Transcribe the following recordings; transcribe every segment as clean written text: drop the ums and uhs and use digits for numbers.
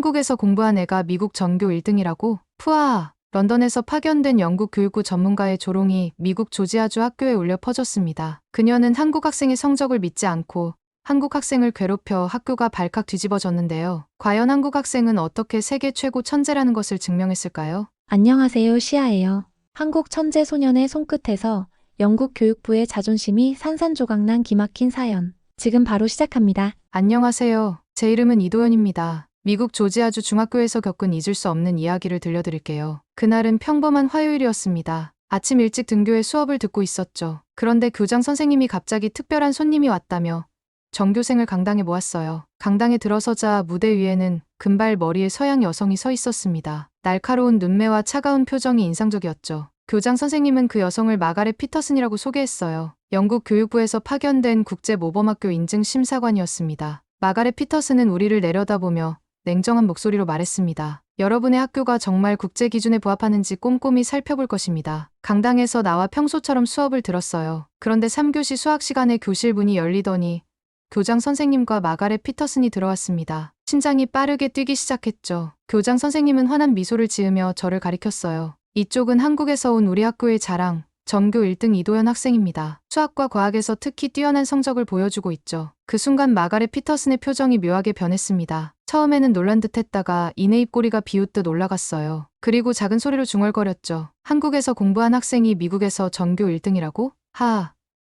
한국에서 공부한 애가 미국 전교 1등이라고? 푸아. 런던에서 파견된 영국 교육부 전문가의 조롱이 미국 조지아주 학교에 울려 퍼졌습니다. 그녀는 한국 학생의 성적을 믿지 않고 한국 학생을 괴롭혀 학교가 발칵 뒤집어졌는데요. 과연 한국 학생은 어떻게 세계 최고 천재라는 것을 증명했을까요? 안녕하세요, 시아예요. 한국 천재 소년의 손끝에서 영국 교육부의 자존심이 산산조각난 기막힌 사연. 지금 바로 시작합니다. 안녕하세요. 제 이름은 이도현입니다. 미국 조지아주 중학교에서 겪은 잊을 수 없는 이야기를 들려드릴게요. 그날은 평범한 화요일이었습니다. 아침 일찍 등교해 수업을 듣고 있었죠. 그런데 교장 선생님이 갑자기 특별한 손님이 왔다며 전교생을 강당에 모았어요. 강당에 들어서자 무대 위에는 금발 머리의 서양 여성이 서 있었습니다. 날카로운 눈매와 차가운 표정이 인상적이었죠. 교장 선생님은 그 여성을 마가렛 피터슨이라고 소개했어요. 영국 교육부에서 파견된 국제모범학교 인증심사관이었습니다. 마가렛 피터슨은 우리를 내려다보며 냉정한 목소리로 말했습니다. 여러분의 학교가 정말 국제 기준에 부합하는지 꼼꼼히 살펴볼 것입니다. 강당에서 나와 평소처럼 수업을 들었어요. 그런데 3교시 수학 시간에 교실 문이 열리더니 교장 선생님과 마가렛 피터슨이 들어왔습니다. 심장이 빠르게 뛰기 시작했죠. 교장 선생님은 환한 미소를 지으며 저를 가리켰어요. 이쪽은 한국에서 온 우리 학교의 자랑, 전교 1등 이도현 학생입니다. 수학과 과학에서 특히 뛰어난 성적을 보여주고 있죠. 그 순간 마가렛 피터슨의 표정이 묘하게 변했습니다. 처음에는 놀란 듯 했다가 이내 입꼬리가 비웃듯 올라갔어요. 그리고 작은 소리로 중얼거렸죠. 한국에서 공부한 학생이 미국에서 전교 1등이라고?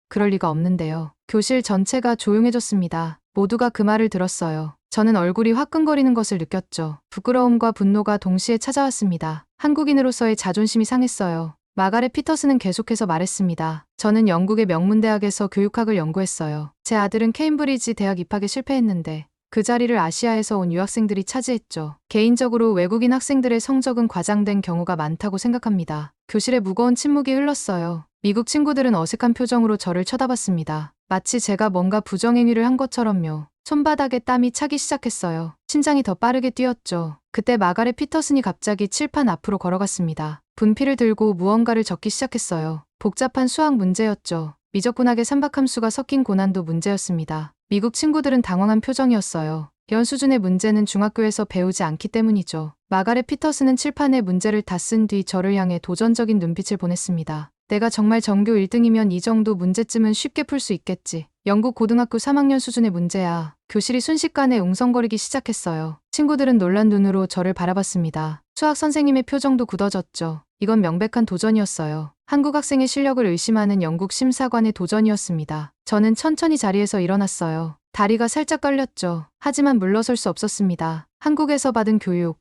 그럴 리가 없는데요. 교실 전체가 조용해졌습니다. 모두가 그 말을 들었어요. 저는 얼굴이 화끈거리는 것을 느꼈죠. 부끄러움과 분노가 동시에 찾아왔습니다. 한국인으로서의 자존심이 상했어요. 마가렛 피터슨은 계속해서 말했습니다. 저는 영국의 명문대학에서 교육학을 연구했어요. 제 아들은 케임브리지 대학 입학에 실패했는데 그 자리를 아시아에서 온 유학생들이 차지했죠. 개인적으로 외국인 학생들의 성적은 과장된 경우가 많다고 생각합니다. 교실에 무거운 침묵이 흘렀어요. 미국 친구들은 어색한 표정으로 저를 쳐다봤습니다. 마치 제가 뭔가 부정행위를 한 것처럼요. 손바닥에 땀이 차기 시작했어요. 심장이 더 빠르게 뛰었죠. 그때 마가렛 피터슨이 갑자기 칠판 앞으로 걸어갔습니다. 분필을 들고 무언가를 적기 시작했어요. 복잡한 수학 문제였죠. 미적분학의 삼박함수가 섞인 고난도 문제였습니다. 미국 친구들은 당황한 표정이었어요. 이런 수준의 문제는 중학교에서 배우지 않기 때문이죠. 마가렛 피터슨은 칠판에 문제를 다 쓴 뒤 저를 향해 도전적인 눈빛을 보냈습니다. 내가 정말 전교 1등이면 이 정도 문제쯤은 쉽게 풀 수 있겠지. 영국 고등학교 3학년 수준의 문제야. 교실이 순식간에 웅성거리기 시작했어요. 친구들은 놀란 눈으로 저를 바라봤습니다. 수학 선생님의 표정도 굳어졌죠. 이건 명백한 도전이었어요. 한국 학생의 실력을 의심하는 영국 심사관의 도전이었습니다. 저는 천천히 자리에서 일어났어요. 다리가 살짝 떨렸죠. 하지만 물러설 수 없었습니다. 한국에서 받은 교육,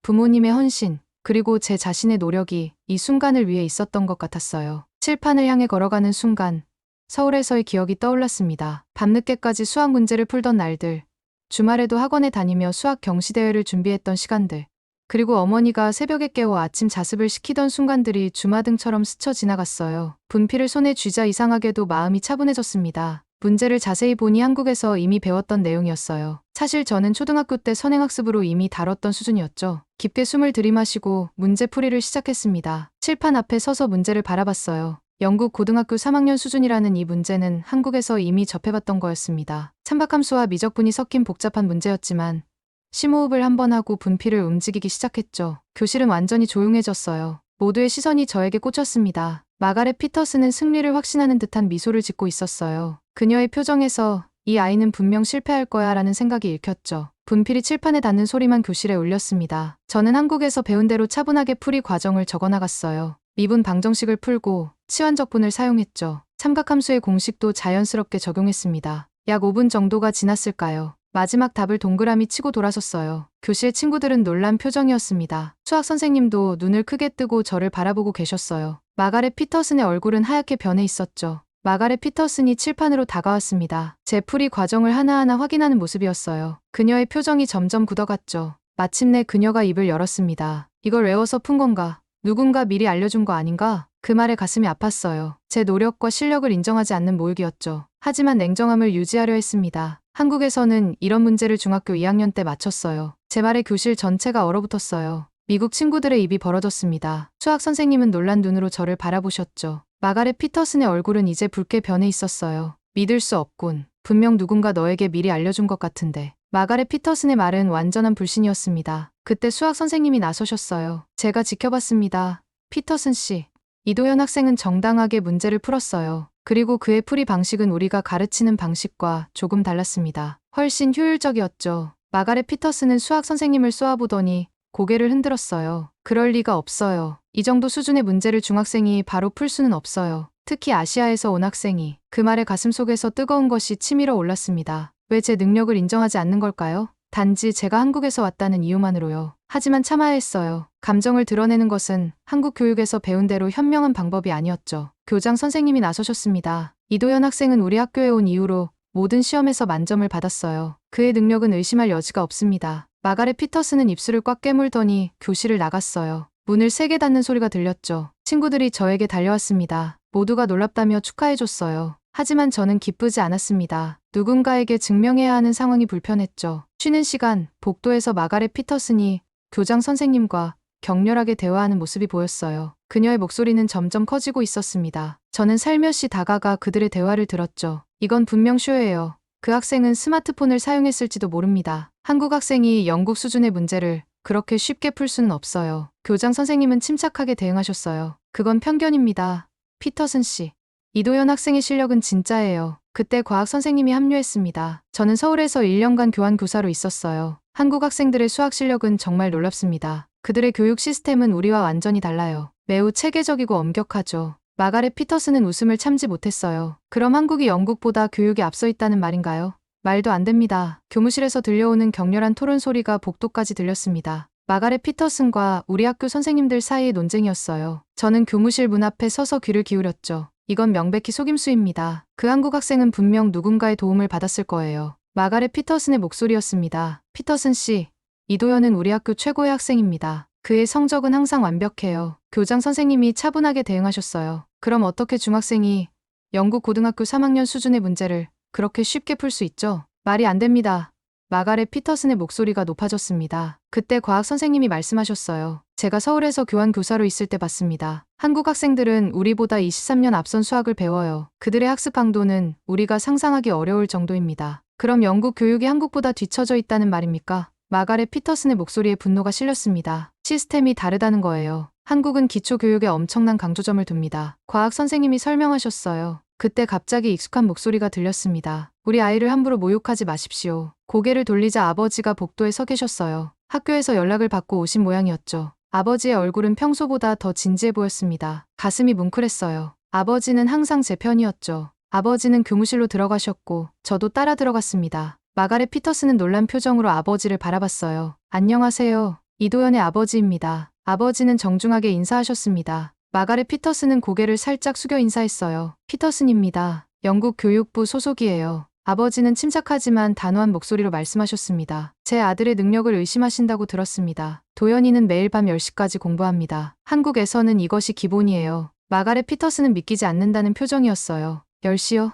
부모님의 헌신, 그리고 제 자신의 노력이 이 순간을 위해 있었던 것 같았어요. 칠판을 향해 걸어가는 순간, 서울에서의 기억이 떠올랐습니다. 밤늦게까지 수학 문제를 풀던 날들, 주말에도 학원에 다니며 수학 경시대회를 준비했던 시간들, 그리고 어머니가 새벽에 깨워 아침 자습을 시키던 순간들이 주마등처럼 스쳐 지나갔어요. 분필을 손에 쥐자 이상하게도 마음이 차분해졌습니다. 문제를 자세히 보니 한국에서 이미 배웠던 내용이었어요. 사실 저는 초등학교 때 선행학습으로 이미 다뤘던 수준이었죠. 깊게 숨을 들이마시고 문제풀이를 시작했습니다. 칠판 앞에 서서 문제를 바라봤어요. 영국 고등학교 3학년 수준이라는 이 문제는 한국에서 이미 접해봤던 거였습니다. 삼박함수와 미적분이 섞인 복잡한 문제였지만 심호흡을 한번 하고 분필을 움직이기 시작했죠. 교실은 완전히 조용해졌어요. 모두의 시선이 저에게 꽂혔습니다. 마가렛 피터슨은 승리를 확신하는 듯한 미소를 짓고 있었어요. 그녀의 표정에서 이 아이는 분명 실패할 거야 라는 생각이 읽혔죠. 분필이 칠판에 닿는 소리만 교실에 울렸습니다. 저는 한국에서 배운 대로 차분하게 풀이 과정을 적어나갔어요. 미분 방정식을 풀고 치환적분을 사용했죠. 삼각함수의 공식도 자연스럽게 적용했습니다. 약 5분 정도가 지났을까요? 마지막 답을 동그라미 치고 돌아섰어요. 교실 친구들은 놀란 표정이었습니다. 수학 선생님도 눈을 크게 뜨고 저를 바라보고 계셨어요. 마가렛 피터슨의 얼굴은 하얗게 변해 있었죠. 마가렛 피터슨이 칠판으로 다가왔습니다. 제 풀이 과정을 하나하나 확인하는 모습이었어요. 그녀의 표정이 점점 굳어갔죠. 마침내 그녀가 입을 열었습니다. 이걸 외워서 푼 건가? 누군가 미리 알려준 거 아닌가? 그 말에 가슴이 아팠어요. 제 노력과 실력을 인정하지 않는 모욕이었죠. 하지만 냉정함을 유지하려 했습니다. 한국에서는 이런 문제를 중학교 2학년 때 맞췄어요. 제 말에 교실 전체가 얼어붙었어요. 미국 친구들의 입이 벌어졌습니다. 수학 선생님은 놀란 눈으로 저를 바라보셨죠. 마가렛 피터슨의 얼굴은 이제 붉게 변해 있었어요. 믿을 수 없군. 분명 누군가 너에게 미리 알려준 것 같은데. 마가렛 피터슨의 말은 완전한 불신이었습니다. 그때 수학 선생님이 나서셨어요. 제가 지켜봤습니다. 피터슨 씨. 이도현 학생은 정당하게 문제를 풀었어요. 그리고 그의 풀이 방식은 우리가 가르치는 방식과 조금 달랐습니다. 훨씬 효율적이었죠. 마가렛 피터슨은 수학 선생님을 쏘아보더니 고개를 흔들었어요. 그럴 리가 없어요. 이 정도 수준의 문제를 중학생이 바로 풀 수는 없어요. 특히 아시아에서 온 학생이. 그 말에 가슴속에서 뜨거운 것이 치밀어 올랐습니다. 왜 제 능력을 인정하지 않는 걸까요? 단지 제가 한국에서 왔다는 이유만으로요. 하지만 참아야 했어요. 감정을 드러내는 것은 한국 교육에서 배운 대로 현명한 방법이 아니었죠. 교장 선생님이 나서셨습니다. 이도현 학생은 우리 학교에 온 이후로 모든 시험에서 만점을 받았어요. 그의 능력은 의심할 여지가 없습니다. 마가렛 피터슨은 입술을 꽉 깨물더니 교실을 나갔어요. 문을 세게 닫는 소리가 들렸죠. 친구들이 저에게 달려왔습니다. 모두가 놀랍다며 축하해줬어요. 하지만 저는 기쁘지 않았습니다. 누군가에게 증명해야 하는 상황이 불편했죠. 쉬는 시간, 복도에서 마가렛 피터슨이 교장 선생님과 격렬하게 대화하는 모습이 보였어요. 그녀의 목소리는 점점 커지고 있었습니다. 저는 살며시 다가가 그들의 대화를 들었죠. 이건 분명 쇼예요. 그 학생은 스마트폰을 사용했을지도 모릅니다. 한국 학생이 영국 수준의 문제를 그렇게 쉽게 풀 수는 없어요. 교장 선생님은 침착하게 대응하셨어요. 그건 편견입니다. 피터슨 씨. 이도현 학생의 실력은 진짜예요. 그때 과학 선생님이 합류했습니다. 저는 서울에서 1년간 교환 교사로 있었어요. 한국 학생들의 수학 실력은 정말 놀랍습니다. 그들의 교육 시스템은 우리와 완전히 달라요. 매우 체계적이고 엄격하죠. 마가렛 피터슨은 웃음을 참지 못했어요. 그럼 한국이 영국보다 교육에 앞서 있다는 말인가요? 말도 안 됩니다. 교무실에서 들려오는 격렬한 토론 소리가 복도까지 들렸습니다. 마가렛 피터슨과 우리 학교 선생님들 사이의 논쟁이었어요. 저는 교무실 문 앞에 서서 귀를 기울였죠. 이건 명백히 속임수입니다. 그 한국 학생은 분명 누군가의 도움을 받았을 거예요. 마가렛 피터슨의 목소리였습니다. 피터슨 씨, 이도현은 우리 학교 최고의 학생입니다. 그의 성적은 항상 완벽해요. 교장 선생님이 차분하게 대응하셨어요. 그럼 어떻게 중학생이 영국 고등학교 3학년 수준의 문제를 그렇게 쉽게 풀 수 있죠? 말이 안 됩니다. 마가렛 피터슨의 목소리가 높아졌습니다. 그때 과학 선생님이 말씀하셨어요. 제가 서울에서 교환 교사로 있을 때 봤습니다. 한국 학생들은 우리보다 23년 앞선 수학을 배워요. 그들의 학습 강도는 우리가 상상하기 어려울 정도입니다. 그럼 영국 교육이 한국보다 뒤처져 있다는 말입니까? 마가렛 피터슨의 목소리에 분노가 실렸습니다. 시스템이 다르다는 거예요. 한국은 기초교육에 엄청난 강조점을 둡니다. 과학 선생님이 설명하셨어요. 그때 갑자기 익숙한 목소리가 들렸습니다. 우리 아이를 함부로 모욕하지 마십시오. 고개를 돌리자 아버지가 복도에 서 계셨어요. 학교에서 연락을 받고 오신 모양이었죠. 아버지의 얼굴은 평소보다 더 진지해 보였습니다. 가슴이 뭉클했어요. 아버지는 항상 제 편이었죠. 아버지는 교무실로 들어가셨고 저도 따라 들어갔습니다. 마가렛 피터슨은 놀란 표정으로 아버지를 바라봤어요. 안녕하세요. 이도현의 아버지입니다. 아버지는 정중하게 인사하셨습니다. 마가렛 피터슨은 고개를 살짝 숙여 인사했어요. 피터슨입니다. 영국 교육부 소속이에요. 아버지는 침착하지만 단호한 목소리로 말씀하셨습니다. 제 아들의 능력을 의심하신다고 들었습니다. 도현이는 매일 밤 10시까지 공부합니다. 한국에서는 이것이 기본이에요. 마가렛 피터슨은 믿기지 않는다는 표정이었어요. 10시요?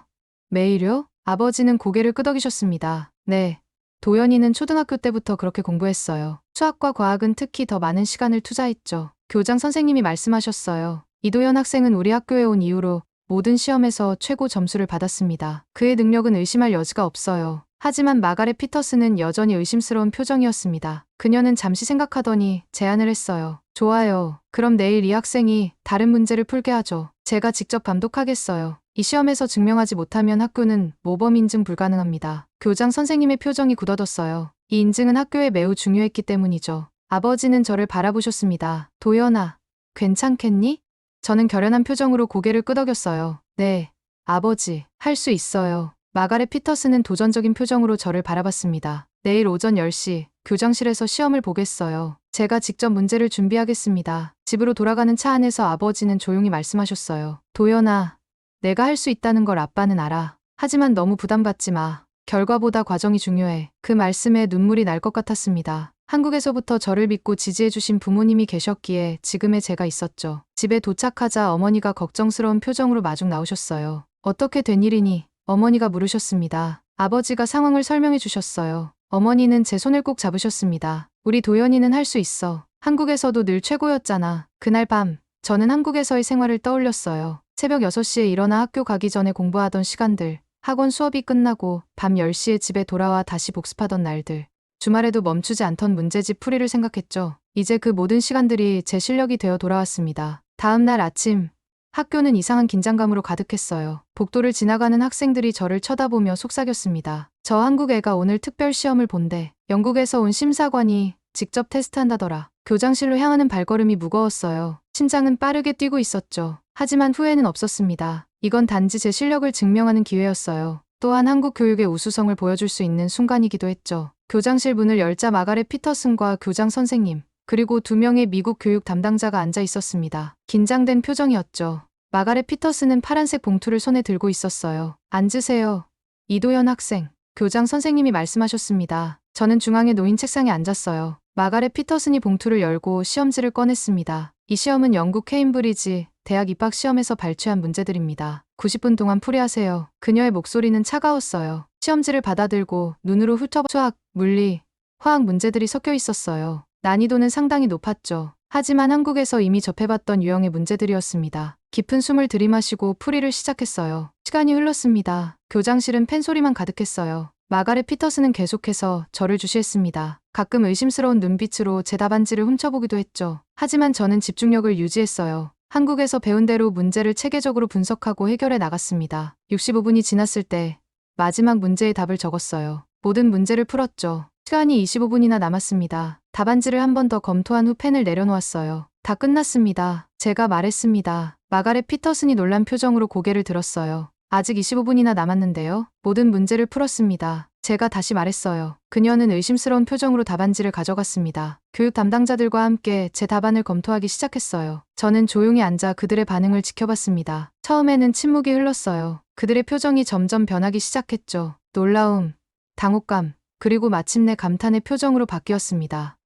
매일요? 아버지는 고개를 끄덕이셨습니다. 네. 도현이는 초등학교 때부터 그렇게 공부했어요. 수학과 과학은 특히 더 많은 시간을 투자했죠. 교장 선생님이 말씀하셨어요. 이도현 학생은 우리 학교에 온 이후로 모든 시험에서 최고 점수를 받았습니다. 그의 능력은 의심할 여지가 없어요. 하지만 마가렛 피터슨은 여전히 의심스러운 표정이었습니다. 그녀는 잠시 생각하더니 제안을 했어요. 좋아요. 그럼 내일 이 학생이 다른 문제를 풀게 하죠. 제가 직접 감독하겠어요. 이 시험에서 증명하지 못하면 학교는 모범 인증 불가능합니다. 교장 선생님의 표정이 굳어졌어요. 이 인증은 학교에 매우 중요했기 때문이죠. 아버지는 저를 바라보셨습니다. 도연아, 괜찮겠니? 저는 결연한 표정으로 고개를 끄덕였어요. 네, 아버지, 할 수 있어요. 마가렛 피터슨은 도전적인 표정으로 저를 바라봤습니다. 내일 오전 10시, 교장실에서 시험을 보겠어요. 제가 직접 문제를 준비하겠습니다. 집으로 돌아가는 차 안에서 아버지는 조용히 말씀하셨어요. 도연아, 내가 할 수 있다는 걸 아빠는 알아. 하지만 너무 부담받지 마. 결과보다 과정이 중요해. 그 말씀에 눈물이 날 것 같았습니다. 한국에서부터 저를 믿고 지지해주신 부모님이 계셨기에 지금의 제가 있었죠. 집에 도착하자 어머니가 걱정스러운 표정으로 마중 나오셨어요. 어떻게 된 일이니? 어머니가 물으셨습니다. 아버지가 상황을 설명해 주셨어요. 어머니는 제 손을 꼭 잡으셨습니다. 우리 도연이는 할 수 있어. 한국에서도 늘 최고였잖아. 그날 밤, 저는 한국에서의 생활을 떠올렸어요. 새벽 6시에 일어나 학교 가기 전에 공부하던 시간들, 학원 수업이 끝나고 밤 10시에 집에 돌아와 다시 복습하던 날들. 주말에도 멈추지 않던 문제집 풀이를 생각했죠. 이제 그 모든 시간들이 제 실력이 되어 돌아왔습니다. 다음 날 아침, 학교는 이상한 긴장감으로 가득했어요. 복도를 지나가는 학생들이 저를 쳐다보며 속삭였습니다. 저 한국 애가 오늘 특별 시험을 본대. 영국에서 온 심사관이 직접 테스트한다더라. 교장실로 향하는 발걸음이 무거웠어요. 심장은 빠르게 뛰고 있었죠. 하지만 후회는 없었습니다. 이건 단지 제 실력을 증명하는 기회였어요. 또한 한국 교육의 우수성을 보여줄 수 있는 순간이기도 했죠. 교장실 문을 열자 마가렛 피터슨과 교장 선생님, 그리고 2명의 미국 교육 담당자가 앉아 있었습니다. 긴장된 표정이었죠. 마가렛 피터슨은 파란색 봉투를 손에 들고 있었어요. 앉으세요. 이도현 학생. 교장 선생님이 말씀하셨습니다. 저는 중앙에 놓인 책상에 앉았어요. 마가렛 피터슨이 봉투를 열고 시험지를 꺼냈습니다. 이 시험은 영국 케임브리지 대학 입학 시험에서 발췌한 문제들입니다. 90분 동안 풀이하세요. 그녀의 목소리는 차가웠어요. 시험지를 받아들고 눈으로 훑어봐 수학, 물리, 화학 문제들이 섞여 있었어요. 난이도는 상당히 높았죠. 하지만 한국에서 이미 접해봤던 유형의 문제들이었습니다. 깊은 숨을 들이마시고 풀이를 시작했어요. 시간이 흘렀습니다. 교장실은 팬소리만 가득했어요. 마가렛 피터슨은 계속해서 저를 주시했습니다. 가끔 의심스러운 눈빛으로 제 답안지를 훔쳐보기도 했죠. 하지만 저는 집중력을 유지했어요. 한국에서 배운 대로 문제를 체계적으로 분석하고 해결해 나갔습니다. 65분이 지났을 때 마지막 문제의 답을 적었어요. 모든 문제를 풀었죠. 시간이 25분이나 남았습니다. 답안지를 한 번 더 검토한 후 펜을 내려놓았어요. 다 끝났습니다. 제가 말했습니다. 마가렛 피터슨이 놀란 표정으로 고개를 들었어요. 아직 25분이나 남았는데요. 모든 문제를 풀었습니다. 제가 다시 말했어요. 그녀는 의심스러운 표정으로 답안지를 가져갔습니다. 교육 담당자들과 함께 제 답안을 검토하기 시작했어요. 저는 조용히 앉아 그들의 반응을 지켜봤습니다. 처음에는 침묵이 흘렀어요. 그들의 표정이 점점 변하기 시작했죠. 놀라움, 당혹감, 그리고 마침내 감탄의 표정으로 바뀌었습니다.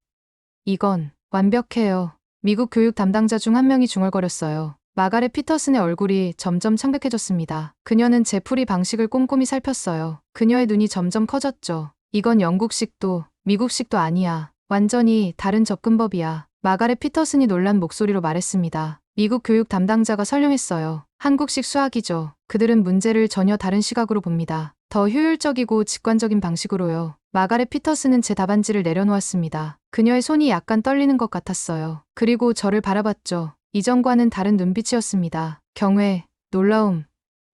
이건 완벽해요. 미국 교육 담당자 중 한 명이 중얼거렸어요. 마가렛 피터슨의 얼굴이 점점 창백해졌습니다. 그녀는 제 풀이 방식을 꼼꼼히 살폈어요. 그녀의 눈이 점점 커졌죠. 이건 영국식도 미국식도 아니야. 완전히 다른 접근법이야. 마가렛 피터슨이 놀란 목소리로 말했습니다. 미국 교육 담당자가 설명했어요. 한국식 수학이죠. 그들은 문제를 전혀 다른 시각으로 봅니다. 더 효율적이고 직관적인 방식으로요. 마가렛 피터슨은 제 답안지를 내려놓았습니다. 그녀의 손이 약간 떨리는 것 같았어요. 그리고 저를 바라봤죠. 이전과는 다른 눈빛이었습니다. 경외, 놀라움,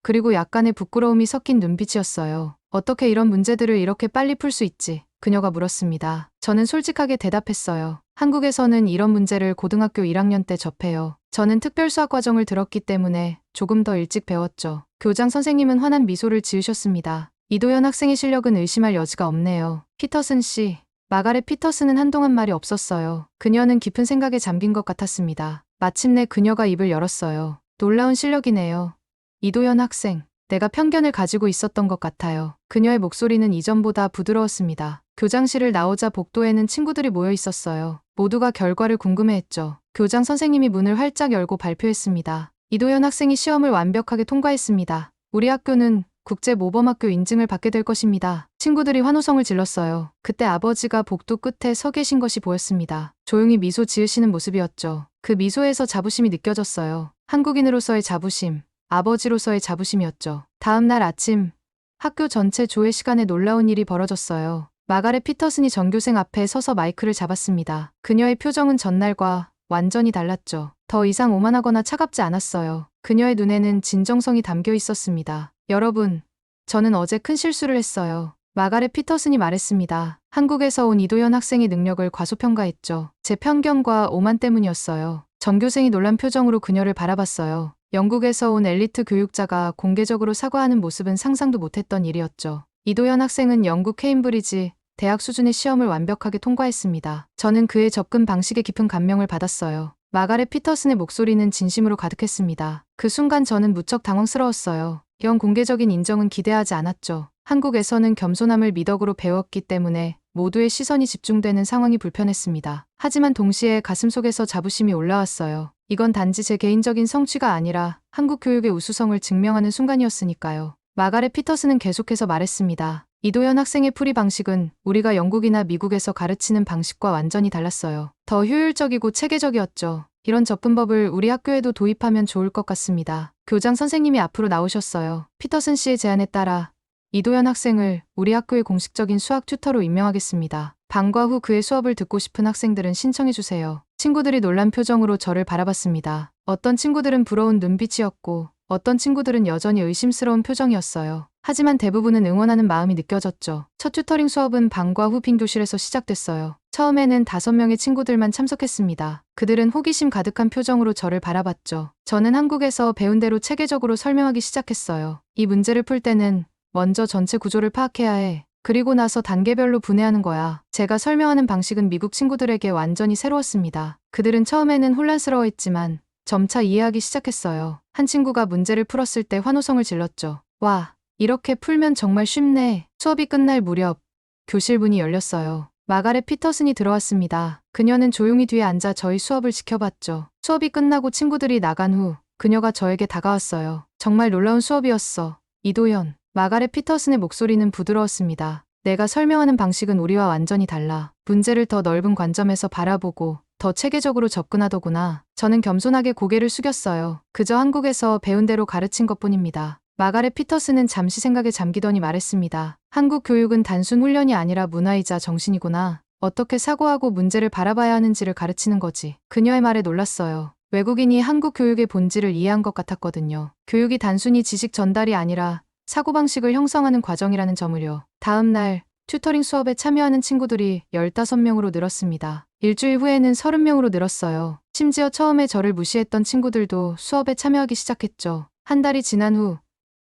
그리고 약간의 부끄러움이 섞인 눈빛이었어요. 어떻게 이런 문제들을 이렇게 빨리 풀 수 있지? 그녀가 물었습니다. 저는 솔직하게 대답했어요. 한국에서는 이런 문제를 고등학교 1학년 때 접해요. 저는 특별수학 과정을 들었기 때문에 조금 더 일찍 배웠죠. 교장 선생님은 환한 미소를 지으셨습니다. 이도현 학생의 실력은 의심할 여지가 없네요. 피터슨 씨. 마가렛 피터슨은 한동안 말이 없었어요. 그녀는 깊은 생각에 잠긴 것 같았습니다. 마침내 그녀가 입을 열었어요. 놀라운 실력이네요. 이도현 학생. 내가 편견을 가지고 있었던 것 같아요. 그녀의 목소리는 이전보다 부드러웠습니다. 교장실을 나오자 복도에는 친구들이 모여 있었어요. 모두가 결과를 궁금해했죠. 교장 선생님이 문을 활짝 열고 발표했습니다. 이도현 학생이 시험을 완벽하게 통과했습니다. 우리 학교는 국제모범학교 인증을 받게 될 것입니다. 친구들이 환호성을 질렀어요. 그때 아버지가 복도 끝에 서 계신 것이 보였습니다. 조용히 미소 지으시는 모습이었죠. 그 미소에서 자부심이 느껴졌어요. 한국인으로서의 자부심, 아버지로서의 자부심이었죠. 다음 날 아침, 학교 전체 조회 시간에 놀라운 일이 벌어졌어요. 마가렛 피터슨이 전교생 앞에 서서 마이크를 잡았습니다. 그녀의 표정은 전날과 완전히 달랐죠. 더 이상 오만하거나 차갑지 않았어요. 그녀의 눈에는 진정성이 담겨 있었습니다. 여러분, 저는 어제 큰 실수를 했어요. 마가렛 피터슨이 말했습니다. 한국에서 온 이도현 학생의 능력을 과소평가했죠. 제 편견과 오만 때문이었어요. 전교생이 놀란 표정으로 그녀를 바라봤어요. 영국에서 온 엘리트 교육자가 공개적으로 사과하는 모습은 상상도 못했던 일이었죠. 이도현 학생은 영국 케임브리지 대학 수준의 시험을 완벽하게 통과했습니다. 저는 그의 접근 방식에 깊은 감명을 받았어요. 마가렛 피터슨의 목소리는 진심으로 가득했습니다. 그 순간 저는 무척 당황스러웠어요. 이런 공개적인 인정은 기대하지 않았죠. 한국에서는 겸손함을 미덕으로 배웠기 때문에 모두의 시선이 집중되는 상황이 불편했습니다. 하지만 동시에 가슴속에서 자부심이 올라왔어요. 이건 단지 제 개인적인 성취가 아니라 한국 교육의 우수성을 증명하는 순간이었으니까요. 마가렛 피터슨은 계속해서 말했습니다. 이도현 학생의 풀이 방식은 우리가 영국이나 미국에서 가르치는 방식과 완전히 달랐어요. 더 효율적이고 체계적이었죠. 이런 접근법을 우리 학교에도 도입하면 좋을 것 같습니다. 교장 선생님이 앞으로 나오셨어요. 피터슨 씨의 제안에 따라 이도현 학생을 우리 학교의 공식적인 수학 튜터로 임명하겠습니다. 방과 후 그의 수업을 듣고 싶은 학생들은 신청해주세요. 친구들이 놀란 표정으로 저를 바라봤습니다. 어떤 친구들은 부러운 눈빛이었고 어떤 친구들은 여전히 의심스러운 표정이었어요. 하지만 대부분은 응원하는 마음이 느껴졌죠. 첫 튜터링 수업은 방과 후 빈 교실에서 시작됐어요. 처음에는 5명의 친구들만 참석했습니다. 그들은 호기심 가득한 표정으로 저를 바라봤죠. 저는 한국에서 배운 대로 체계적으로 설명하기 시작했어요. 이 문제를 풀 때는 먼저 전체 구조를 파악해야 해. 그리고 나서 단계별로 분해하는 거야. 제가 설명하는 방식은 미국 친구들에게 완전히 새로웠습니다. 그들은 처음에는 혼란스러워했지만 점차 이해하기 시작했어요. 한 친구가 문제를 풀었을 때 환호성을 질렀죠. 와, 이렇게 풀면 정말 쉽네. 수업이 끝날 무렵 교실 문이 열렸어요. 마가렛 피터슨이 들어왔습니다. 그녀는 조용히 뒤에 앉아 저희 수업을 지켜봤죠. 수업이 끝나고 친구들이 나간 후 그녀가 저에게 다가왔어요. 정말 놀라운 수업이었어. 이도현. 마가렛 피터슨의 목소리는 부드러웠습니다. 내가 설명하는 방식은 우리와 완전히 달라. 문제를 더 넓은 관점에서 바라보고 더 체계적으로 접근하더구나. 저는 겸손하게 고개를 숙였어요. 그저 한국에서 배운 대로 가르친 것뿐입니다. 마가렛 피터슨은 잠시 생각에 잠기더니 말했습니다. 한국 교육은 단순 훈련이 아니라 문화이자 정신이구나. 어떻게 사고하고 문제를 바라봐야 하는지를 가르치는 거지. 그녀의 말에 놀랐어요. 외국인이 한국 교육의 본질을 이해한 것 같았거든요. 교육이 단순히 지식 전달이 아니라 사고방식을 형성하는 과정이라는 점을요. 다음 날 튜터링 수업에 참여하는 친구들이 15명으로 늘었습니다. 일주일 후에는 30명으로 늘었어요. 심지어 처음에 저를 무시했던 친구들도 수업에 참여하기 시작했죠. 한 달이 지난 후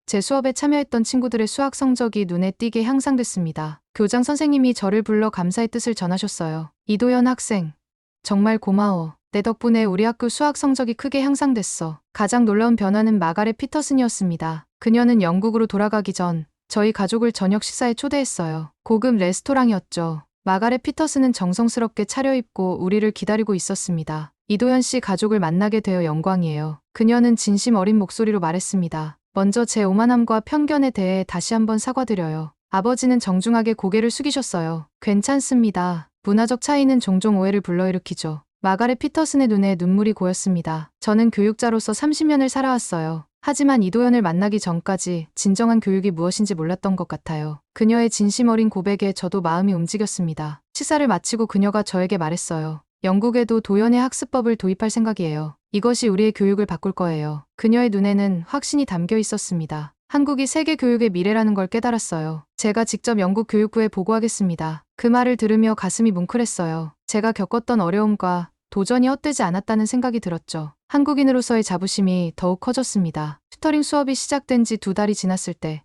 제 수업에 참여했던 친구들의 수학 성적이 눈에 띄게 향상됐습니다. 교장 선생님이 저를 불러 감사의 뜻을 전하셨어요. 이도현 학생, 정말 고마워. 내 덕분에 우리 학교 수학 성적이 크게 향상됐어. 가장 놀라운 변화는 마가렛 피터슨이었습니다. 그녀는 영국으로 돌아가기 전 저희 가족을 저녁 식사에 초대했어요. 고급 레스토랑이었죠. 마가렛 피터슨은 정성스럽게 차려입고 우리를 기다리고 있었습니다. 이도현 씨 가족을 만나게 되어 영광이에요. 그녀는 진심 어린 목소리로 말했습니다. 먼저 제 오만함과 편견에 대해 다시 한번 사과드려요. 아버지는 정중하게 고개를 숙이셨어요. 괜찮습니다. 문화적 차이는 종종 오해를 불러일으키죠. 마가렛 피터슨의 눈에 눈물이 고였습니다. 저는 교육자로서 30년을 살아왔어요. 하지만 이도현을 만나기 전까지 진정한 교육이 무엇인지 몰랐던 것 같아요. 그녀의 진심 어린 고백에 저도 마음이 움직였습니다. 식사를 마치고 그녀가 저에게 말했어요. 영국에도 도연의 학습법을 도입할 생각이에요. 이것이 우리의 교육을 바꿀 거예요. 그녀의 눈에는 확신이 담겨 있었습니다. 한국이 세계 교육의 미래라는 걸 깨달았어요. 제가 직접 영국 교육부에 보고하겠습니다. 그 말을 들으며 가슴이 뭉클했어요. 제가 겪었던 어려움과 도전이 헛되지 않았다는 생각이 들었죠. 한국인으로서의 자부심이 더욱 커졌습니다. 튜터링 수업이 시작된 지 2달이 지났을 때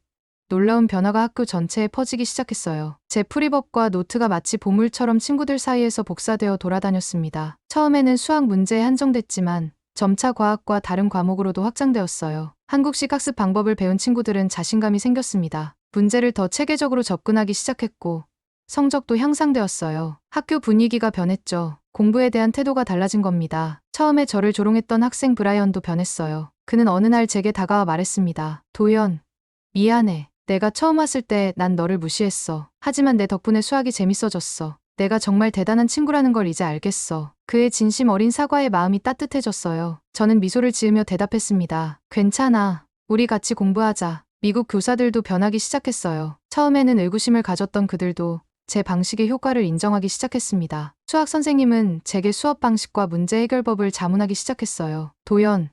놀라운 변화가 학교 전체에 퍼지기 시작했어요. 제 풀이법과 노트가 마치 보물처럼 친구들 사이에서 복사되어 돌아다녔습니다. 처음에는 수학 문제에 한정됐지만 점차 과학과 다른 과목으로도 확장되었어요. 한국식 학습 방법을 배운 친구들은 자신감이 생겼습니다. 문제를 더 체계적으로 접근하기 시작했고 성적도 향상되었어요. 학교 분위기가 변했죠. 공부에 대한 태도가 달라진 겁니다. 처음에 저를 조롱했던 학생 브라이언도 변했어요. 그는 어느 날 제게 다가와 말했습니다. 도연, 미안해. 내가 처음 왔을 때 난 너를 무시했어. 하지만 내 덕분에 수학이 재밌어졌어. 내가 정말 대단한 친구라는 걸 이제 알겠어. 그의 진심 어린 사과에 마음이 따뜻해졌어요. 저는 미소를 지으며 대답했습니다. 괜찮아. 우리 같이 공부하자. 미국 교사들도 변하기 시작했어요. 처음에는 의구심을 가졌던 그들도 제 방식의 효과를 인정하기 시작했습니다. 수학 선생님은 제게 수업 방식과 문제 해결법을 자문하기 시작했어요. 도연,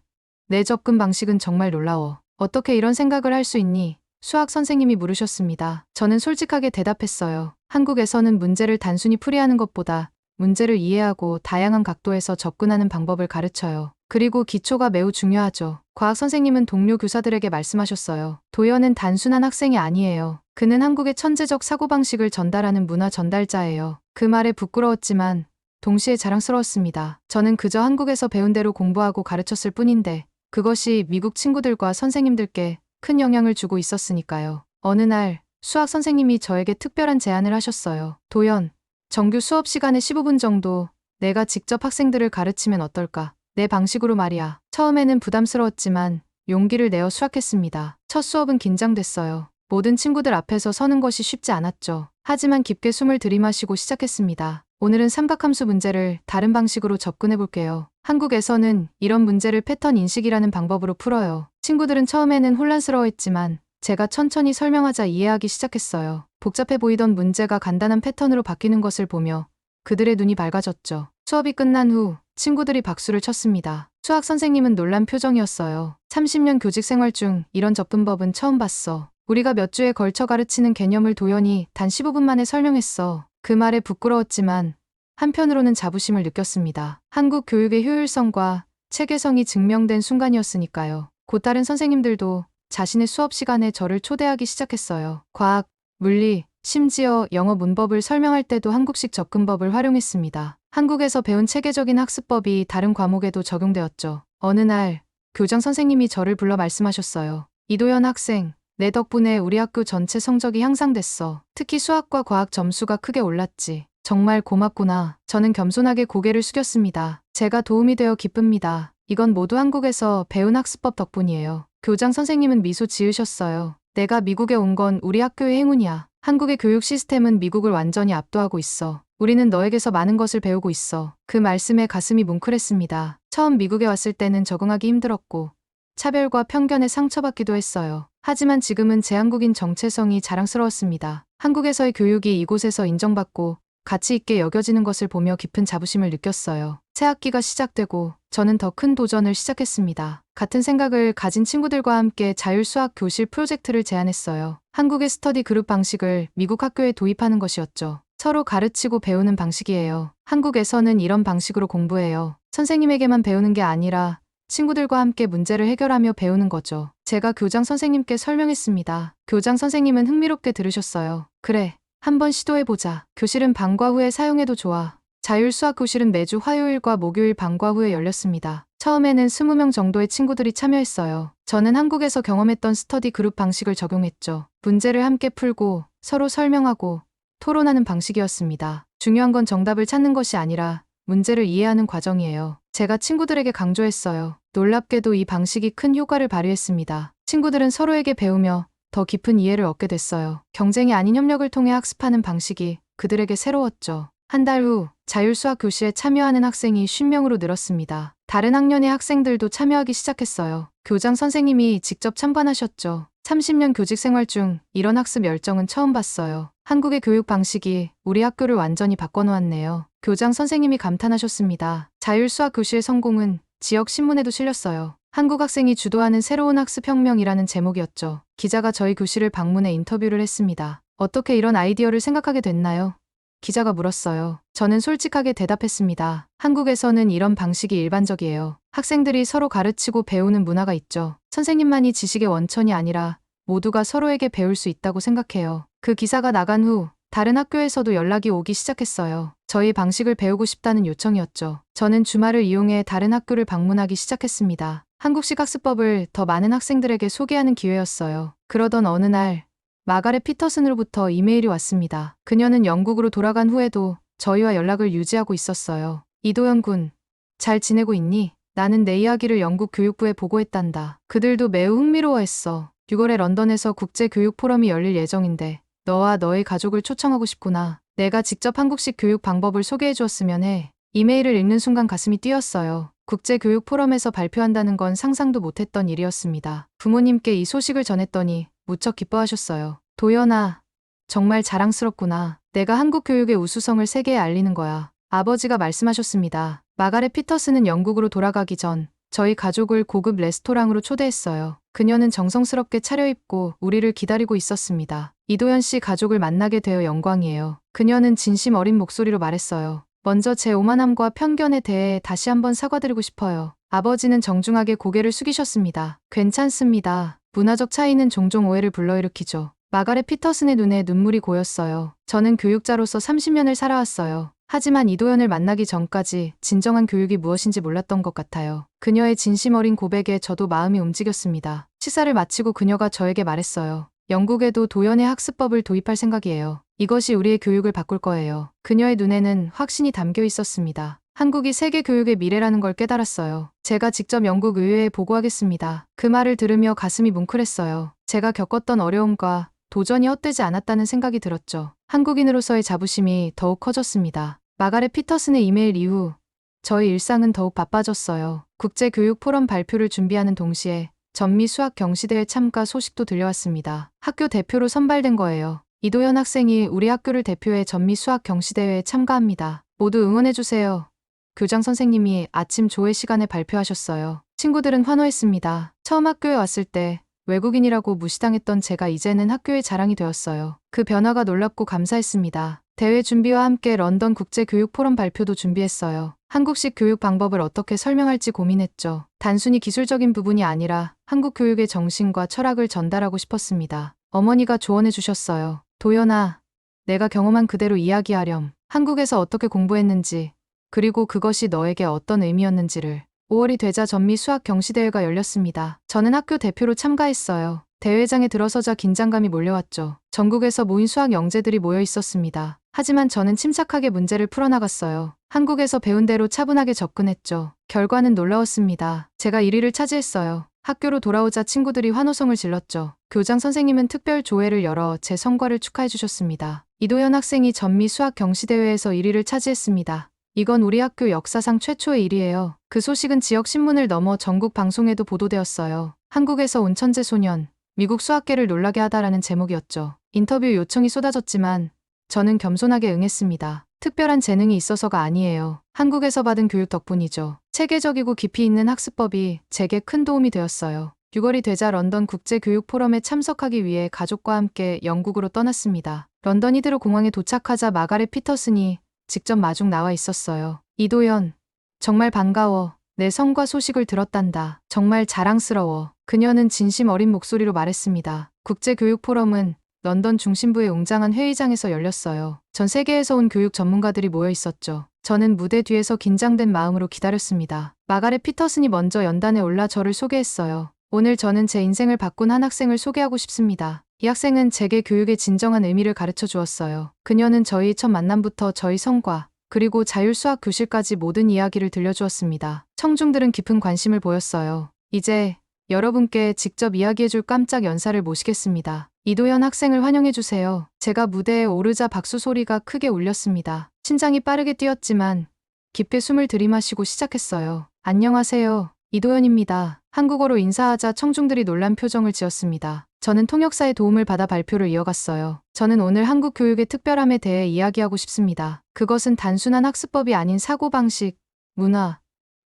내 접근 방식은 정말 놀라워. 어떻게 이런 생각을 할 수 있니? 수학 선생님이 물으셨습니다. 저는 솔직하게 대답했어요. 한국에서는 문제를 단순히 풀이하는 것보다 문제를 이해하고 다양한 각도에서 접근하는 방법을 가르쳐요. 그리고 기초가 매우 중요하죠. 과학 선생님은 동료 교사들에게 말씀하셨어요. 도연은 단순한 학생이 아니에요. 그는 한국의 천재적 사고방식을 전달하는 문화 전달자예요. 그 말에 부끄러웠지만 동시에 자랑스러웠습니다. 저는 그저 한국에서 배운 대로 공부하고 가르쳤을 뿐인데 그것이 미국 친구들과 선생님들께 큰 영향을 주고 있었으니까요. 어느 날 수학 선생님이 저에게 특별한 제안을 하셨어요. 도연, 정규 수업 시간에 15분 정도 내가 직접 학생들을 가르치면 어떨까? 내 방식으로 말이야. 처음에는 부담스러웠지만 용기를 내어 수학했습니다. 첫 수업은 긴장됐어요. 모든 친구들 앞에서 서는 것이 쉽지 않았죠. 하지만 깊게 숨을 들이마시고 시작했습니다. 오늘은 삼각함수 문제를 다른 방식으로 접근해 볼게요. 한국에서는 이런 문제를 패턴 인식이라는 방법으로 풀어요. 친구들은 처음에는 혼란스러워했지만 제가 천천히 설명하자 이해하기 시작했어요. 복잡해 보이던 문제가 간단한 패턴으로 바뀌는 것을 보며 그들의 눈이 밝아졌죠. 수업이 끝난 후 친구들이 박수를 쳤습니다. 수학 선생님은 놀란 표정이었어요. 30년 교직 생활 중 이런 접근법은 처음 봤어. 우리가 몇 주에 걸쳐 가르치는 개념을 도연히 단 15분 만에 설명했어. 그 말에 부끄러웠지만 한편으로는 자부심을 느꼈습니다. 한국 교육의 효율성과 체계성이 증명된 순간이었으니까요. 곧 다른 선생님들도 자신의 수업 시간에 저를 초대하기 시작했어요. 과학, 물리, 심지어 영어 문법을 설명할 때도 한국식 접근법을 활용했습니다. 한국에서 배운 체계적인 학습법이 다른 과목에도 적용되었죠. 어느 날 교장 선생님이 저를 불러 말씀하셨어요. 이도현 학생, 내 덕분에 우리 학교 전체 성적이 향상됐어. 특히 수학과 과학 점수가 크게 올랐지. 정말 고맙구나. 저는 겸손하게 고개를 숙였습니다. 제가 도움이 되어 기쁩니다. 이건 모두 한국에서 배운 학습법 덕분이에요. 교장 선생님은 미소 지으셨어요. 내가 미국에 온 건 우리 학교의 행운이야. 한국의 교육 시스템은 미국을 완전히 압도하고 있어. 우리는 너에게서 많은 것을 배우고 있어. 그 말씀에 가슴이 뭉클했습니다. 처음 미국에 왔을 때는 적응하기 힘들었고 차별과 편견에 상처받기도 했어요. 하지만 지금은 제 한국인 정체성이 자랑스러웠습니다. 한국에서의 교육이 이곳에서 인정받고 가치 있게 여겨지는 것을 보며 깊은 자부심을 느꼈어요. 새 학기가 시작되고 저는 더 큰 도전을 시작했습니다. 같은 생각을 가진 친구들과 함께 자율수학 교실 프로젝트를 제안했어요. 한국의 스터디 그룹 방식을 미국 학교에 도입하는 것이었죠. 서로 가르치고 배우는 방식이에요. 한국에서는 이런 방식으로 공부해요. 선생님에게만 배우는 게 아니라 친구들과 함께 문제를 해결하며 배우는 거죠. 제가 교장 선생님께 설명했습니다. 교장 선생님은 흥미롭게 들으셨어요. 그래, 한번 시도해보자. 교실은 방과 후에 사용해도 좋아. 자율수학 교실은 매주 화요일과 목요일 방과 후에 열렸습니다. 처음에는 20명 정도의 친구들이 참여했어요. 저는 한국에서 경험했던 스터디 그룹 방식을 적용했죠. 문제를 함께 풀고 서로 설명하고 토론하는 방식이었습니다. 중요한 건 정답을 찾는 것이 아니라 문제를 이해하는 과정이에요. 제가 친구들에게 강조했어요. 놀랍게도 이 방식이 큰 효과를 발휘했습니다. 친구들은 서로에게 배우며 더 깊은 이해를 얻게 됐어요. 경쟁이 아닌 협력을 통해 학습하는 방식이 그들에게 새로웠죠. 한 달 후 자율수학 교실에 참여하는 학생이 50명으로 늘었습니다. 다른 학년의 학생들도 참여하기 시작했어요. 교장 선생님이 직접 참관하셨죠. 30년 교직 생활 중 이런 학습 열정은 처음 봤어요. 한국의 교육 방식이 우리 학교를 완전히 바꿔놓았네요. 교장 선생님이 감탄하셨습니다. 자율수학 교실의 성공은 지역 신문에도 실렸어요. 한국 학생이 주도하는 새로운 학습 혁명이라는 제목이었죠. 기자가 저희 교실을 방문해 인터뷰를 했습니다. 어떻게 이런 아이디어를 생각하게 됐나요? 기자가 물었어요. 저는 솔직하게 대답했습니다. 한국에서는 이런 방식이 일반적이에요. 학생들이 서로 가르치고 배우는 문화가 있죠. 선생님만이 지식의 원천이 아니라 모두가 서로에게 배울 수 있다고 생각해요. 그 기사가 나간 후 다른 학교에서도 연락이 오기 시작했어요. 저희 방식을 배우고 싶다는 요청이었죠. 저는 주말을 이용해 다른 학교를 방문하기 시작했습니다. 한국식 학습법을 더 많은 학생들에게 소개하는 기회였어요. 그러던 어느 날 마가렛 피터슨으로부터 이메일이 왔습니다. 그녀는 영국으로 돌아간 후에도 저희와 연락을 유지하고 있었어요. 이도현 군, 잘 지내고 있니? 나는 내 이야기를 영국 교육부에 보고했단다. 그들도 매우 흥미로워했어. 6월에 런던에서 국제교육 포럼이 열릴 예정인데 너와 너의 가족을 초청하고 싶구나. 내가 직접 한국식 교육 방법을 소개해 주었으면 해. 이메일을 읽는 순간 가슴이 뛰었어요. 국제교육 포럼에서 발표한다는 건 상상도 못했던 일이었습니다. 부모님께 이 소식을 전했더니 무척 기뻐하셨어요. 도연아, 정말 자랑스럽구나. 내가 한국 교육의 우수성을 세계에 알리는 거야. 아버지가 말씀하셨습니다. 마가렛 피터슨은 영국으로 돌아가기 전 저희 가족을 고급 레스토랑으로 초대했어요. 그녀는 정성스럽게 차려입고 우리를 기다리고 있었습니다. 이도현 씨 가족을 만나게 되어 영광이에요. 그녀는 진심 어린 목소리로 말했어요. 먼저 제 오만함과 편견에 대해 다시 한번 사과드리고 싶어요. 아버지는 정중하게 고개를 숙이셨습니다. 괜찮습니다. 문화적 차이는 종종 오해를 불러일으키죠. 마가렛 피터슨의 눈에 눈물이 고였어요. 저는 교육자로서 30년을 살아왔어요. 하지만 이도현을 만나기 전까지 진정한 교육이 무엇인지 몰랐던 것 같아요. 그녀의 진심 어린 고백에 저도 마음이 움직였습니다. 식사를 마치고 그녀가 저에게 말했어요. 영국에도 도연의 학습법을 도입할 생각이에요. 이것이 우리의 교육을 바꿀 거예요. 그녀의 눈에는 확신이 담겨 있었습니다. 한국이 세계 교육의 미래라는 걸 깨달았어요. 제가 직접 영국 의회에 보고하겠습니다. 그 말을 들으며 가슴이 뭉클했어요. 제가 겪었던 어려움과 도전이 헛되지 않았다는 생각이 들었죠. 한국인으로서의 자부심이 더욱 커졌습니다. 마가렛 피터슨의 이메일 이후 저희 일상은 더욱 바빠졌어요. 국제교육 포럼 발표를 준비하는 동시에 전미 수학 경시대회 참가 소식도 들려왔습니다. 학교 대표로 선발된 거예요. 이도현 학생이 우리 학교를 대표해 전미 수학 경시대회에 참가합니다. 모두 응원해주세요. 교장 선생님이 아침 조회 시간에 발표하셨어요. 친구들은 환호했습니다. 처음 학교에 왔을 때 외국인이라고 무시당했던 제가 이제는 학교의 자랑이 되었어요. 그 변화가 놀랍고 감사했습니다. 대회 준비와 함께 런던 국제교육 포럼 발표도 준비했어요. 한국식 교육 방법을 어떻게 설명할지 고민했죠. 단순히 기술적인 부분이 아니라 한국 교육의 정신과 철학을 전달하고 싶었습니다. 어머니가 조언해 주셨어요. 도연아, 내가 경험한 그대로 이야기하렴. 한국에서 어떻게 공부했는지, 그리고 그것이 너에게 어떤 의미였는지를. 5월이 되자 전미 수학 경시대회가 열렸습니다. 저는 학교 대표로 참가했어요. 대회장에 들어서자 긴장감이 몰려왔죠. 전국에서 모인 수학 영재들이 모여 있었습니다. 하지만 저는 침착하게 문제를 풀어나갔어요. 한국에서 배운 대로 차분하게 접근했죠. 결과는 놀라웠습니다. 제가 1위를 차지했어요. 학교로 돌아오자 친구들이 환호성을 질렀죠. 교장 선생님은 특별 조회를 열어 제 성과를 축하해 주셨습니다. 이도현 학생이 전미 수학 경시대회에서 1위를 차지했습니다. 이건 우리 학교 역사상 최초의 일이에요. 그 소식은 지역 신문을 넘어 전국 방송에도 보도되었어요. 한국에서 온 천재 소년, 미국 수학계를 놀라게 하다라는 제목이었죠. 인터뷰 요청이 쏟아졌지만 저는 겸손하게 응했습니다. 특별한 재능이 있어서가 아니에요. 한국에서 받은 교육 덕분이죠. 체계적이고 깊이 있는 학습법이 제게 큰 도움이 되었어요. 6월이 되자 런던 국제교육 포럼에 참석하기 위해 가족과 함께 영국으로 떠났습니다. 런던 히드로 공항에 도착하자 마가렛 피터슨이 직접 마중 나와 있었어요. 이도현, 정말 반가워. 내 성과 소식을 들었단다. 정말 자랑스러워. 그녀는 진심 어린 목소리로 말했습니다. 국제교육 포럼은 런던 중심부의 웅장한 회의장에서 열렸어요. 전 세계에서 온 교육 전문가들이 모여 있었죠. 저는 무대 뒤에서 긴장된 마음으로 기다렸습니다. 마가렛 피터슨이 먼저 연단에 올라 저를 소개했어요. 오늘 저는 제 인생을 바꾼 한 학생을 소개하고 싶습니다. 이 학생은 제게 교육의 진정한 의미를 가르쳐 주었어요. 그녀는 저희 첫 만남부터 저희 성과, 그리고 자율수학 교실까지 모든 이야기를 들려주었습니다. 청중들은 깊은 관심을 보였어요. 이제 여러분께 직접 이야기해줄 깜짝 연사를 모시겠습니다. 이도현 학생을 환영해주세요. 제가 무대에 오르자 박수 소리가 크게 울렸습니다. 심장이 빠르게 뛰었지만 깊게 숨을 들이마시고 시작했어요. 안녕하세요. 이도현입니다. 한국어로 인사하자 청중들이 놀란 표정을 지었습니다. 저는 통역사의 도움을 받아 발표를 이어갔어요. 저는 오늘 한국 교육의 특별함에 대해 이야기하고 싶습니다. 그것은 단순한 학습법이 아닌 사고방식, 문화,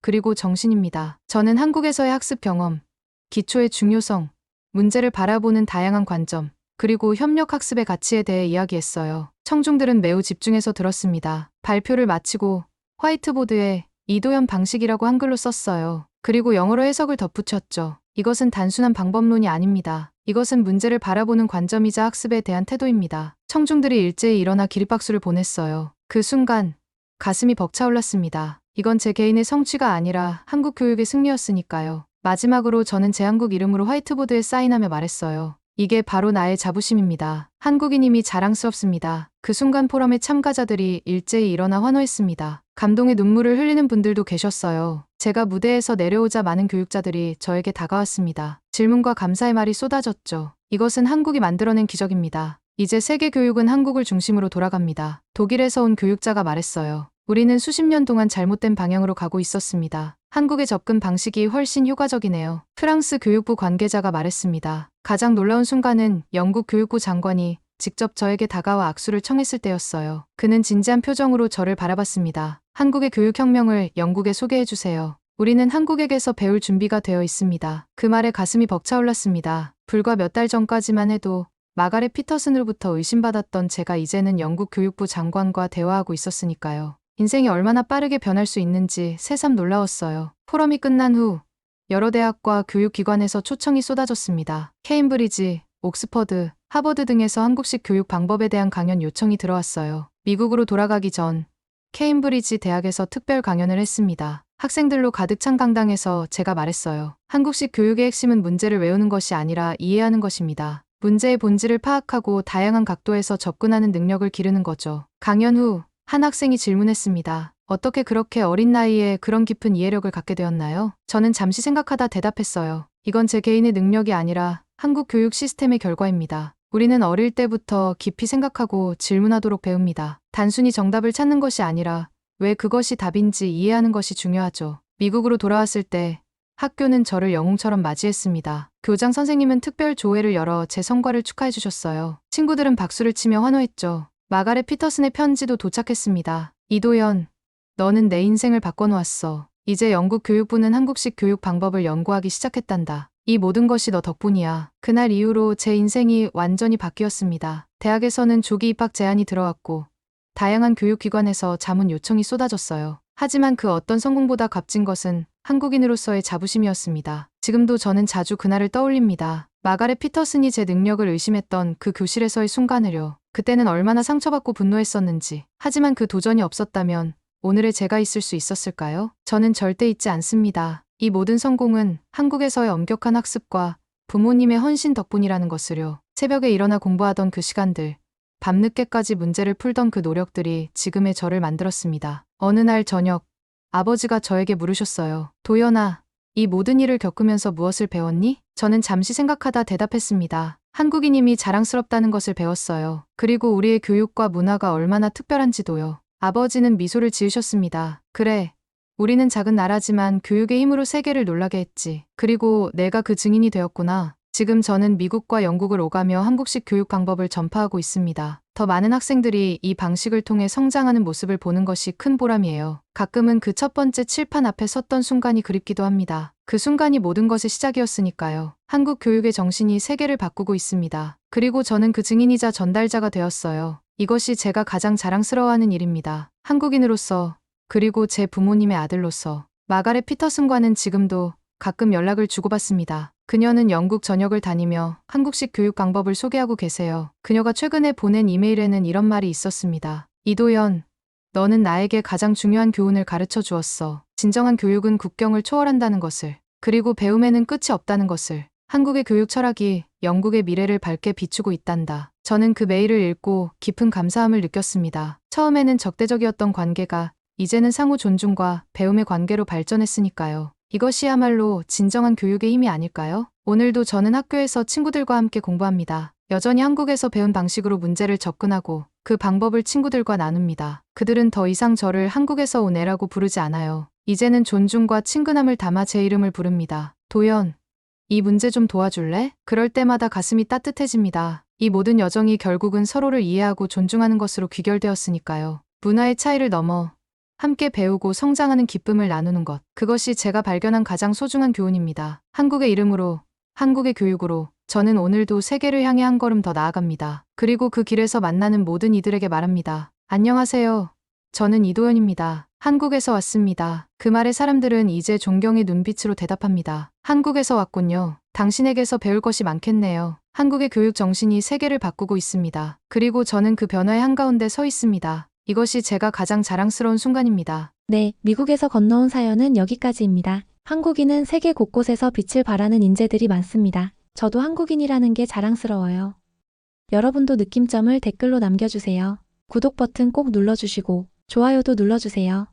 그리고 정신입니다. 저는 한국에서의 학습 경험, 기초의 중요성, 문제를 바라보는 다양한 관점, 그리고 협력 학습의 가치에 대해 이야기했어요. 청중들은 매우 집중해서 들었습니다. 발표를 마치고 화이트보드에 이도현 방식이라고 한글로 썼어요. 그리고 영어로 해석을 덧붙였죠. 이것은 단순한 방법론이 아닙니다. 이것은 문제를 바라보는 관점이자 학습에 대한 태도입니다. 청중들이 일제히 일어나 기립박수를 보냈어요. 그 순간 가슴이 벅차올랐습니다. 이건 제 개인의 성취가 아니라 한국 교육의 승리였으니까요. 마지막으로 저는 제 한국 이름으로 화이트보드에 사인하며 말했어요. 이게 바로 나의 자부심입니다. 한국인임이 자랑스럽습니다. 그 순간 포럼의 참가자들이 일제히 일어나 환호했습니다. 감동의 눈물을 흘리는 분들도 계셨어요. 제가 무대에서 내려오자 많은 교육자들이 저에게 다가왔습니다. 질문과 감사의 말이 쏟아졌죠. 이것은 한국이 만들어낸 기적입니다. 이제 세계 교육은 한국을 중심으로 돌아갑니다. 독일에서 온 교육자가 말했어요. 우리는 수십 년 동안 잘못된 방향으로 가고 있었습니다. 한국의 접근 방식이 훨씬 효과적이네요. 프랑스 교육부 관계자가 말했습니다. 가장 놀라운 순간은 영국 교육부 장관이 직접 저에게 다가와 악수를 청했을 때였어요. 그는 진지한 표정으로 저를 바라봤습니다. 한국의 교육혁명을 영국에 소개해주세요. 우리는 한국에게서 배울 준비가 되어 있습니다. 그 말에 가슴이 벅차올랐습니다. 불과 몇 달 전까지만 해도 마가렛 피터슨으로부터 의심받았던 제가 이제는 영국 교육부 장관과 대화하고 있었으니까요. 인생이 얼마나 빠르게 변할 수 있는지 새삼 놀라웠어요. 포럼이 끝난 후 여러 대학과 교육기관에서 초청이 쏟아졌습니다. 케임브리지, 옥스퍼드, 하버드 등에서 한국식 교육 방법에 대한 강연 요청이 들어왔어요. 미국으로 돌아가기 전 케임브리지 대학에서 특별 강연을 했습니다. 학생들로 가득 찬 강당에서 제가 말했어요. 한국식 교육의 핵심은 문제를 외우는 것이 아니라 이해하는 것입니다. 문제의 본질을 파악하고 다양한 각도에서 접근하는 능력을 기르는 거죠. 강연 후 한 학생이 질문했습니다. 어떻게 그렇게 어린 나이에 그런 깊은 이해력을 갖게 되었나요? 저는 잠시 생각하다 대답했어요. 이건 제 개인의 능력이 아니라 한국 교육 시스템의 결과입니다. 우리는 어릴 때부터 깊이 생각하고 질문하도록 배웁니다. 단순히 정답을 찾는 것이 아니라 왜 그것이 답인지 이해하는 것이 중요하죠. 미국으로 돌아왔을 때 학교는 저를 영웅처럼 맞이했습니다. 교장 선생님은 특별 조회를 열어 제 성과를 축하해 주셨어요. 친구들은 박수를 치며 환호했죠. 마가렛 피터슨의 편지도 도착했습니다. 이도연, 너는 내 인생을 바꿔놓았어. 이제 영국 교육부는 한국식 교육 방법을 연구하기 시작했단다. 이 모든 것이 너 덕분이야. 그날 이후로 제 인생이 완전히 바뀌었습니다. 대학에서는 조기 입학 제안이 들어왔고 다양한 교육기관에서 자문 요청이 쏟아졌어요. 하지만 그 어떤 성공보다 값진 것은 한국인으로서의 자부심이었습니다. 지금도 저는 자주 그날을 떠올립니다. 마가렛 피터슨이 제 능력을 의심했던 그 교실에서의 순간을요. 그때는 얼마나 상처받고 분노했었는지. 하지만 그 도전이 없었다면 오늘의 제가 있을 수 있었을까요? 저는 절대 잊지 않습니다. 이 모든 성공은 한국에서의 엄격한 학습과 부모님의 헌신 덕분이라는 것을요. 새벽에 일어나 공부하던 그 시간들, 밤늦게까지 문제를 풀던 그 노력들이 지금의 저를 만들었습니다. 어느 날 저녁, 아버지가 저에게 물으셨어요. 도연아, 이 모든 일을 겪으면서 무엇을 배웠니? 저는 잠시 생각하다 대답했습니다. 한국인임이 자랑스럽다는 것을 배웠어요. 그리고 우리의 교육과 문화가 얼마나 특별한지도요. 아버지는 미소를 지으셨습니다. 그래, 우리는 작은 나라지만 교육의 힘으로 세계를 놀라게 했지. 그리고 내가 그 증인이 되었구나. 지금 저는 미국과 영국을 오가며 한국식 교육 방법을 전파하고 있습니다. 더 많은 학생들이 이 방식을 통해 성장하는 모습을 보는 것이 큰 보람이에요. 가끔은 그 첫 번째 칠판 앞에 섰던 순간이 그립기도 합니다. 그 순간이 모든 것의 시작이었으니까요. 한국 교육의 정신이 세계를 바꾸고 있습니다. 그리고 저는 그 증인이자 전달자가 되었어요. 이것이 제가 가장 자랑스러워하는 일입니다. 한국인으로서, 그리고 제 부모님의 아들로서. 마가렛 피터슨과는 지금도 가끔 연락을 주고받습니다. 그녀는 영국 전역을 다니며 한국식 교육 방법을 소개하고 계세요. 그녀가 최근에 보낸 이메일에는 이런 말이 있었습니다. 이도연, 너는 나에게 가장 중요한 교훈을 가르쳐 주었어. 진정한 교육은 국경을 초월한다는 것을, 그리고 배움에는 끝이 없다는 것을. 한국의 교육 철학이 영국의 미래를 밝게 비추고 있단다. 저는 그 메일을 읽고 깊은 감사함을 느꼈습니다. 처음에는 적대적이었던 관계가 이제는 상호 존중과 배움의 관계로 발전했으니까요. 이것이야말로 진정한 교육의 힘이 아닐까요? 오늘도 저는 학교에서 친구들과 함께 공부합니다. 여전히 한국에서 배운 방식으로 문제를 접근하고 그 방법을 친구들과 나눕니다. 그들은 더 이상 저를 한국에서 온 애라고 부르지 않아요. 이제는 존중과 친근함을 담아 제 이름을 부릅니다. 도연, 이 문제 좀 도와줄래? 그럴 때마다 가슴이 따뜻해집니다. 이 모든 여정이 결국은 서로를 이해하고 존중하는 것으로 귀결되었으니까요. 문화의 차이를 넘어 함께 배우고 성장하는 기쁨을 나누는 것. 그것이 제가 발견한 가장 소중한 교훈입니다. 한국의 이름으로, 한국의 교육으로 저는 오늘도 세계를 향해 한 걸음 더 나아갑니다. 그리고 그 길에서 만나는 모든 이들에게 말합니다. 안녕하세요. 저는 이도연입니다. 한국에서 왔습니다. 그 말에 사람들은 이제 존경의 눈빛으로 대답합니다. 한국에서 왔군요. 당신에게서 배울 것이 많겠네요. 한국의 교육 정신이 세계를 바꾸고 있습니다. 그리고 저는 그 변화의 한가운데 서 있습니다. 이것이 제가 가장 자랑스러운 순간입니다. 네, 미국에서 건너온 사연은 여기까지입니다. 한국인은 세계 곳곳에서 빛을 발하는 인재들이 많습니다. 저도 한국인이라는 게 자랑스러워요. 여러분도 느낌점을 댓글로 남겨주세요. 구독 버튼 꼭 눌러주시고 좋아요도 눌러주세요.